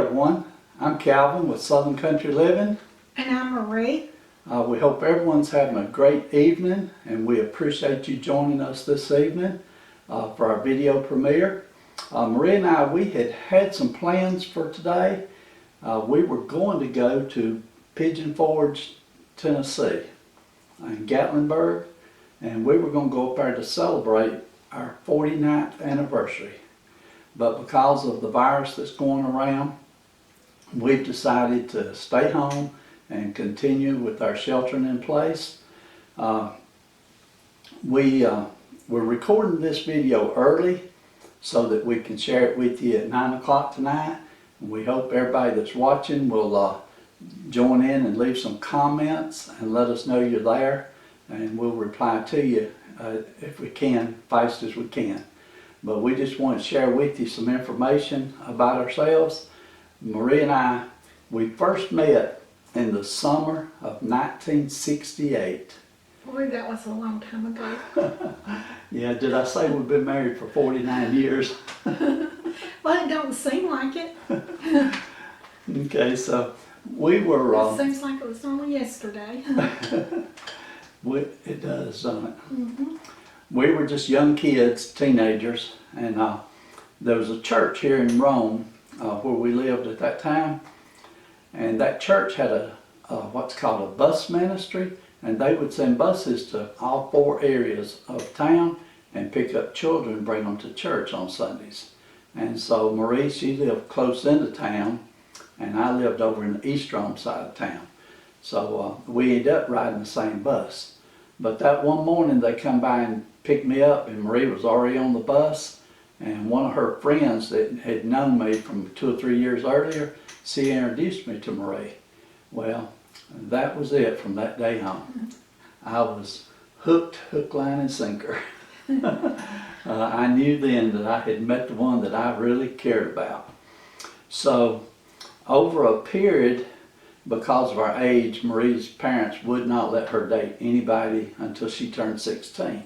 everyone, I'm Calvin with Southern Country Living. And I'm Marie. We hope everyone's having a great evening, and we appreciate you joining us this evening for our video premiere. Marie and I, we had some plans for today. We were going to go to Pigeon Forge, Tennessee, in Gatlinburg, and we were going to go up there to celebrate our 49th anniversary. But because of the virus that's going around, we've decided to stay home and continue with our sheltering in place. We're recording this video early so that we can share it with you at 9 o'clock tonight. And we hope everybody that's watching will join in and leave some comments and let us know you're there, and we'll reply to you if we can, fast as we can. But we just want to share with you some information about ourselves. Marie and I, we first met in the summer of 1968. Boy, that was a long time ago. Yeah, did I say we've been married for 49 years? Well, it don't seem like it. Okay, so we were... It seems like it was only yesterday. It does, doesn't it? Mm-hmm. We were just young kids, teenagers, and there was a church here in Rome where we lived at that time, and that church had what's called a bus ministry, and they would send buses to all 4 areas of town and pick up children and bring them to church on Sundays. And so Marie, she lived close into town, and I lived over in the East Rome side of town. So we ended up riding the same bus. But that one morning they come by and picked me up, and Marie was already on the bus, and one of her friends that had known me from 2 or 3 years earlier, she introduced me to Marie. Well, that was it from that day on. I was hooked, hook, line, and sinker. I knew then that I had met the one that I really cared about. So over a period, because of our age, Marie's parents would not let her date anybody until she turned 16.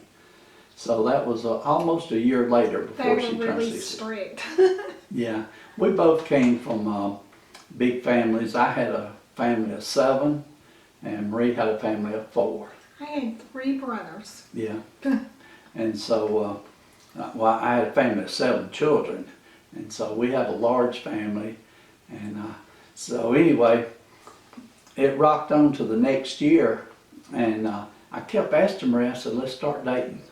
So that was almost a year later before she turned 16. They were really strict. Yeah, we both came from big families. I had a family of 7, and Marie had a family of 4. I had 3 brothers. Yeah, and so, well, I had a family of 7 children, and so we had a large family, and so anyway, it rocked on to the next year, and I kept asking Marie, I said, let's start dating.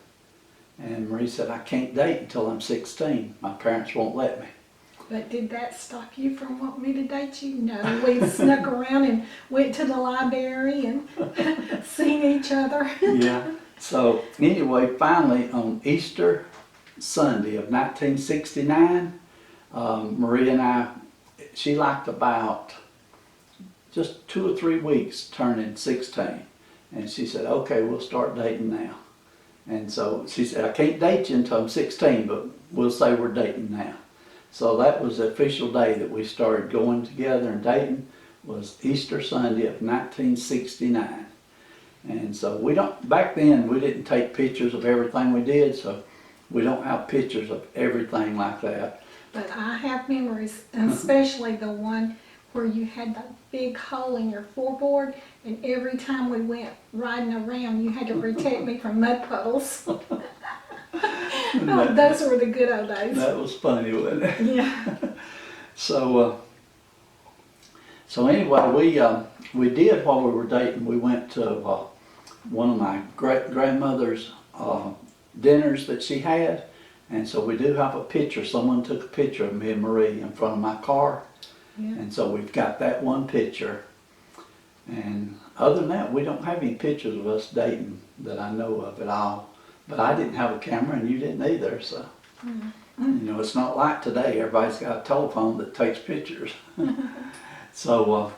And Marie said, I can't date until I'm 16. My parents won't let me. But did that stop you from wanting me to date you? No, we snuck around and went to the library and seen each other. Yeah. So anyway, finally on Easter Sunday of 1969, Marie and I, she liked about just 2 or 3 weeks turning 16. And she said, okay, we'll start dating now. And so she said, I can't date you until I'm 16, but we'll say we're dating now. So that was the official day that we started going together and dating, was Easter Sunday of 1969. And so back then we didn't take pictures of everything we did, so we don't have pictures of everything like that. But I have memories, especially the one where you had that big hole in your floorboard, and every time we went riding around, you had to protect me from mud puddles. Oh, those were the good old days. That was funny, wasn't it? Yeah. So anyway, we did while we were dating. We went to one of my great-grandmother's dinners that she had, and so we do have a picture. Someone took a picture of me and Marie in front of my car. Yeah. And so we've got that one picture, and other than that, we don't have any pictures of us dating that I know of at all. But I didn't have a camera, and you didn't either, so you know, it's not like today. Everybody's got a telephone that takes pictures. So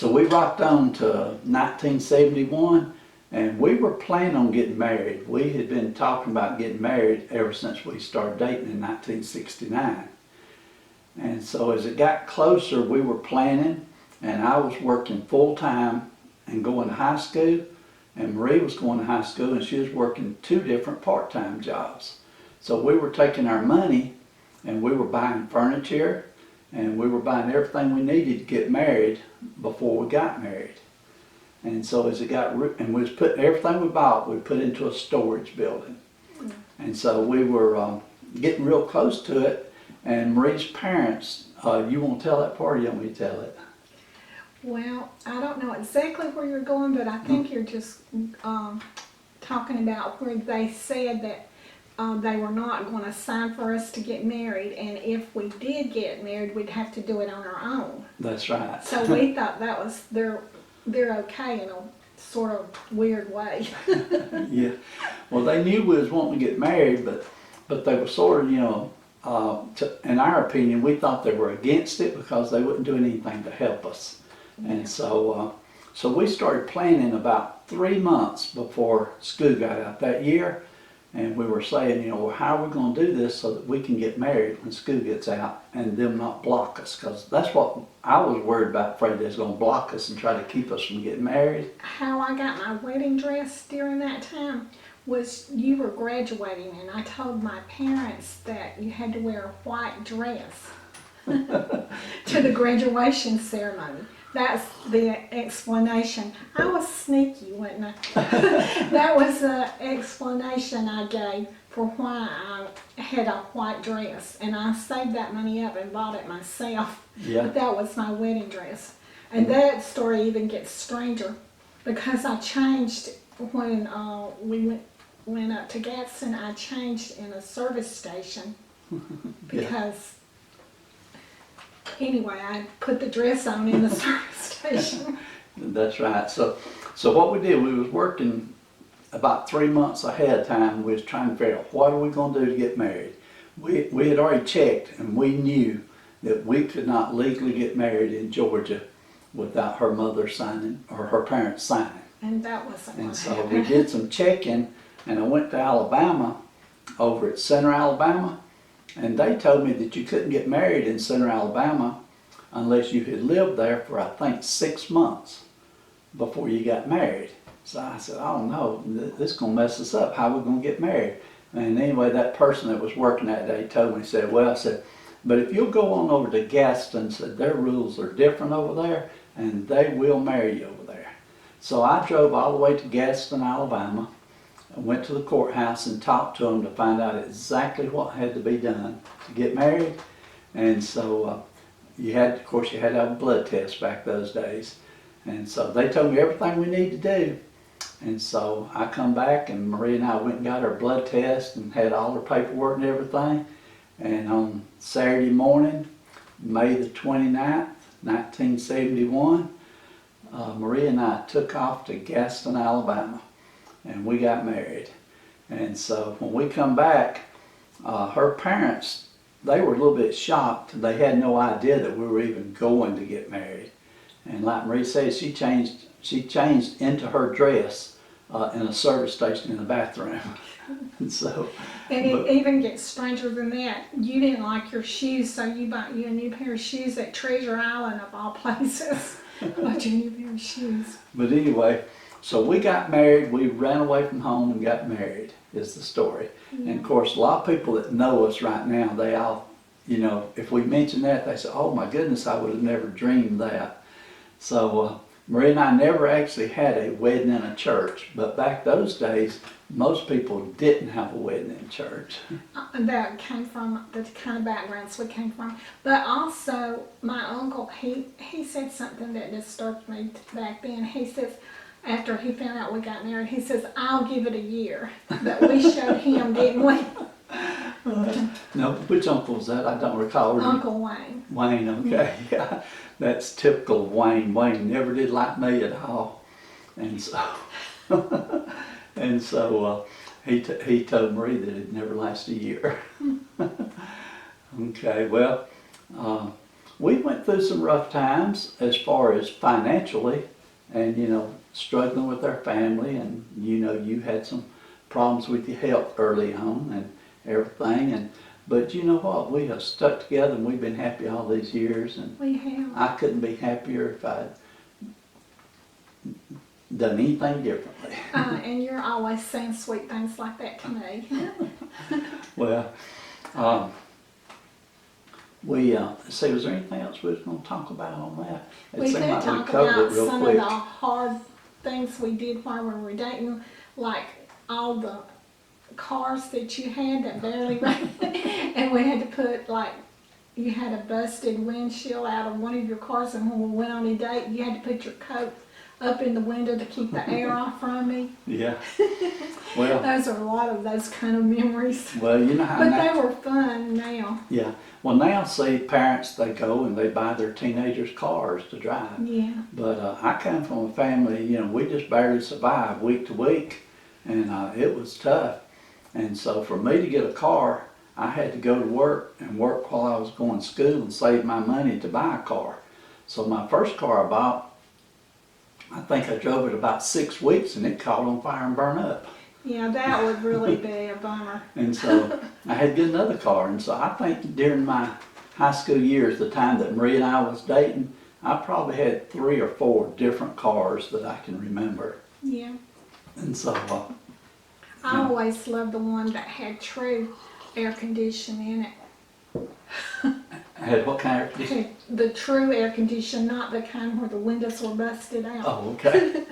we rocked on to 1971, and we were planning on getting married. We had been talking about getting married ever since we started dating in 1969. And so as it got closer, we were planning, and I was working full-time and going to high school, and Marie was going to high school, and she was working 2 different part-time jobs. So we were taking our money, and we were buying furniture, and we were buying everything we needed to get married before we got married. And so as it got, and we was putting everything we bought, we put into a storage building. And so we were getting real close to it, and Marie's parents, you want to tell that part, or you want me to tell it? Well, I don't know exactly where you're going, but I think you're just talking about where they said that they were not going to sign for us to get married, and if we did get married, we'd have to do it on our own. That's right. So we thought that was they're okay in a sort of weird way. Yeah. Well, they knew we was wanting to get married, but they were sort of, you know, in our opinion, we thought they were against it because they wouldn't do anything to help us. And so we started planning about 3 months before school got out that year. And we were saying, you know, well, how are we going to do this so that we can get married when school gets out and them not block us? Because that's what I was worried about, afraid they was going to block us and try to keep us from getting married. How I got my wedding dress during that time was you were graduating, and I told my parents that you had to wear a white dress to the graduation ceremony. That's the explanation. I was sneaky, wasn't I? That was the explanation I gave for why I had a white dress. And I saved that money up and bought it myself. Yeah. But that was my wedding dress. And that story even gets stranger because I changed when we went up to Gadsden. I changed in a service station because anyway, I put the dress on in the service station. That's right. So what we did, we was working about 3 months ahead of time. We was trying to figure out what are we going to do to get married. We had already checked, and we knew that we could not legally get married in Georgia without her mother signing or her parents signing. And that wasn't And what so happened. we did some checking, and I went to Alabama, over at Center, Alabama, and they told me that you couldn't get married in Center, Alabama unless you had lived there for, I think, 6 months before you got married. So I said, oh no, this is going to mess us up. How are we going to get married? And anyway, that person that was working that day told me, said, well, I said, but if you'll go on over to Gadsden, said their rules are different over there, and they will marry you over there. So I drove all the way to Gadsden, Alabama. I went to the courthouse and talked to them to find out exactly what had to be done to get married. And so you had to have a blood test back those days. And so they told me everything we need to do. And so I come back, and Marie and I went and got our blood test and had all her paperwork and everything. And on Saturday morning, May the 29th, 1971, Marie and I took off to Gadsden, Alabama, and we got married. And so when we come back, her parents, they were a little bit shocked. They had no idea that we were even going to get married. And like Marie said, she changed into her dress in a service station in the bathroom. And so, And it even gets stranger than that. You didn't like your shoes, so you bought you a new pair of shoes at Treasure Island of all places. Bought you a new pair of shoes. but anyway, so we got married. We ran away from home and got married, is the story. Yeah. And of course, a lot of people that know us right now, they all, you know, if we mention that, they say, oh my goodness, I would have never dreamed that. So Marie and I never actually had a wedding in a church, but back those days, most people didn't have a wedding in church. That came from the kind of backgrounds we came from. But also, my uncle, he said something that disturbed me back then. He says, after he found out we got married, he says, I'll give it a year. But we showed him, didn't we? No, which uncle was that? I don't recall. Uncle Wayne. Wayne, okay, yeah. That's typical of Wayne. Wayne never did like me at all. And so, he told Marie that it'd never last a year. Okay, well, we went through some rough times as far as financially and, you know, struggling with our family, and, you know, you had some problems with your health early on and everything, but you know what, we have stuck together and we've been happy all these years, and We have. I couldn't be happier if I'd done anything differently. And you're always saying sweet things like that to me. Well, We, let's see, was there anything else we was gonna talk about on that? It We seemed could like talk covered about it real some quick. of the hard things we did while we were dating, like all the cars that you had that barely ran, and we had to put like, you had a busted windshield out of one of your cars, and when we went on a date, you had to put your coat up in the window to keep the air off from me. Yeah. Well, Those are a lot of those kind of memories. well, you know how But now, they were fun now. yeah. Well, now see, parents, they go and they buy their teenagers cars to drive. Yeah. But I come from a family, you know, we just barely survived week to week, and it was tough. And so for me to get a car, I had to go to work and work while I was going to school and save my money to buy a car. So my first car I bought, I think I drove it about 6 weeks and it caught on fire and burned up. Yeah, that would really be a bummer. And so I had to get another car. And so I think during my high school years, the time that Marie and I was dating, I probably had 3 or 4 different cars that I can remember. Yeah. And so, I always loved the one that had true air conditioning in it. I had what kind of air conditioning? The true air conditioning, not the kind where the windows were busted out. Oh, okay.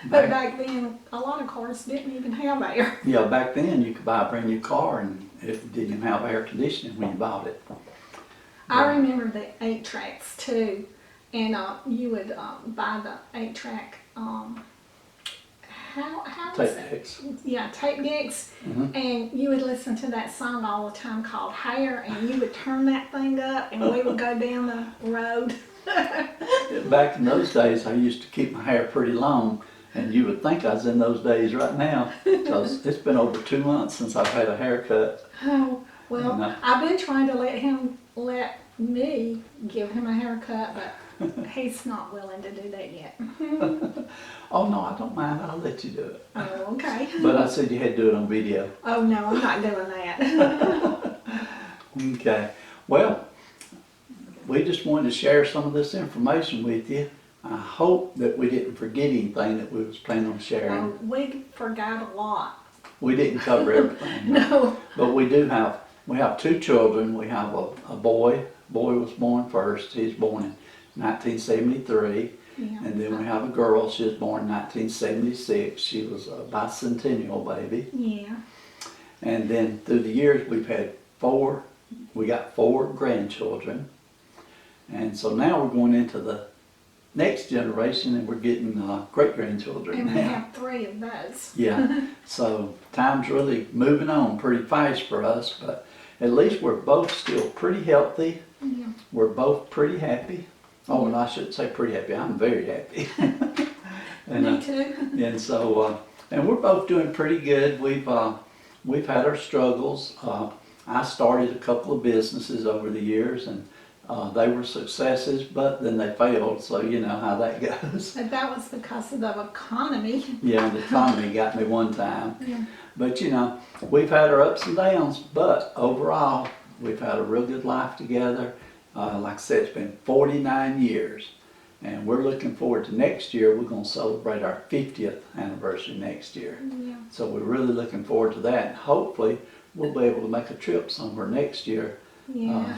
But back then, a lot of cars didn't even have air. Yeah, back then you could buy a brand new car and it didn't have air conditioning when you bought it. I remember the 8-tracks too, and you would buy the 8-track. How was Tape it? decks. Yeah, tape decks, Mhm. and you would listen to that song all the time called Hair, and you would turn that thing up, and we would go down the road. Back in those days, I used to keep my hair pretty long, and you would think I was in those days right now, because it's been over 2 months since I've had a haircut. Oh, well, No. I've been trying to let me give him a haircut, but he's not willing to do that yet. Oh no, I don't mind. I'll let you do it. Oh, okay. But I said you had to do it on video. Oh, no, I'm not doing that. Okay. Well, we just wanted to share some of this information with you. I hope that we didn't forget anything that we was planning on sharing. We forgot a lot. We didn't cover everything. No. But we have 2 children. We have a boy. Boy was born first. He was born in 1973. Yeah. And then we have a girl. She was born in 1976. She was a bicentennial baby. Yeah. And then through the years, we got 4 grandchildren. And so now we're going into the next generation and we're getting great-grandchildren And we now. have 3 of those. Yeah, so time's really moving on pretty fast for us, but at least we're both still pretty healthy. Yeah. We're both pretty happy. Oh, and I shouldn't say pretty happy, I'm very happy. And, Me too. and so, and we're both doing pretty good. We've had our struggles. I started a couple of businesses over the years, and they were successes, but then they failed. So you know how that goes. But that was because of the economy. Yeah, the economy got me one time. Yeah. But you know, we've had our ups and downs. But overall, we've had a real good life together. Like I said, it's been 49 years. And we're looking forward to next year. We're going to celebrate our 50th anniversary next year. Yeah. So we're really looking forward to that. And hopefully we'll be able to make a trip somewhere next year. Yeah.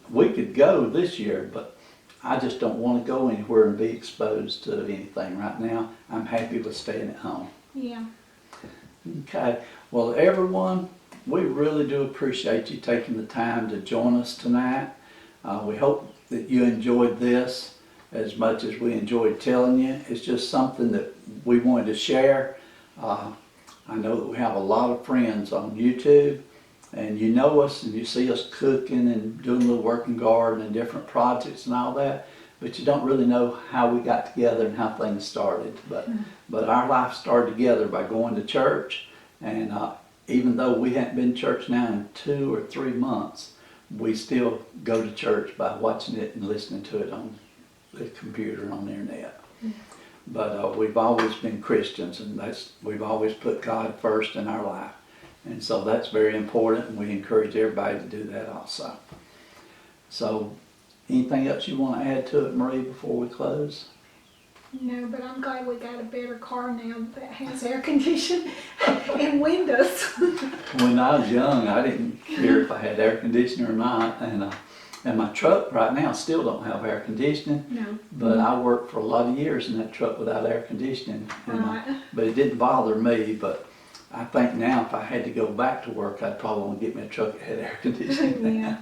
We could go this year, but I just don't want to go anywhere and be exposed to anything right now. I'm happy with staying at home. Yeah. Okay. Well, everyone, we really do appreciate you taking the time to join us tonight. We hope that you enjoyed this as much as we enjoyed telling you. It's just something that we wanted to share. I know that we have a lot of friends on YouTube, and you know us and you see us cooking and doing a little work in garden and different projects and all that, but you don't really know how we got together and how things started. But our life started together by going to church, and even though we hadn't been to church now in 2 or 3 months, we still go to church by watching it and listening to it on the computer and on the internet. But we've always been Christians, and we've always put God first in our life. And so that's very important, and we encourage everybody to do that also. So anything else you want to add to it, Marie, before we close? No, but I'm glad we got a better car now that has air conditioning and windows. When I was young, I didn't care if I had air conditioning or not, and my truck right now still don't have air conditioning. No. But I worked for a lot of years in that truck without air conditioning, Right. but it didn't bother me. But I think now if I had to go back to work, I'd probably want to get me a truck that had air conditioning. Yeah.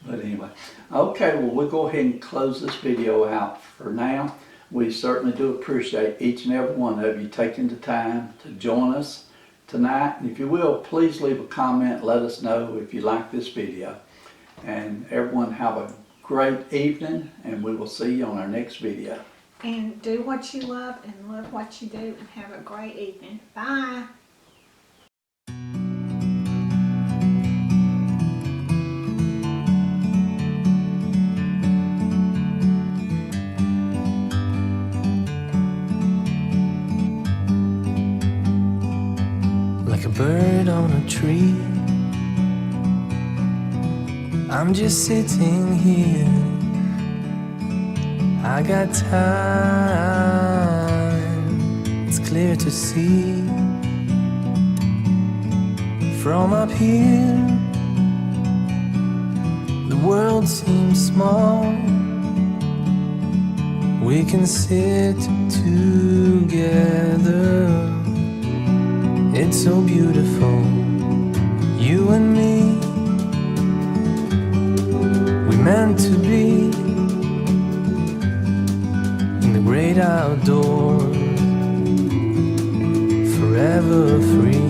But anyway, okay, well, we'll go ahead and close this video out for now. We certainly do appreciate each and every one of you taking the time to join us tonight. And if you will, please leave a comment, let us know if you like this video. And everyone have a great evening, and we will see you on our next video. And do what you love and love what you do, and have a great evening. Bye. Like a bird on a tree, I'm just sitting here. I got time, it's clear to see. From up here, the world seems small. We can sit together. It's so beautiful, you and me. We meant to be in the great outdoors, forever free.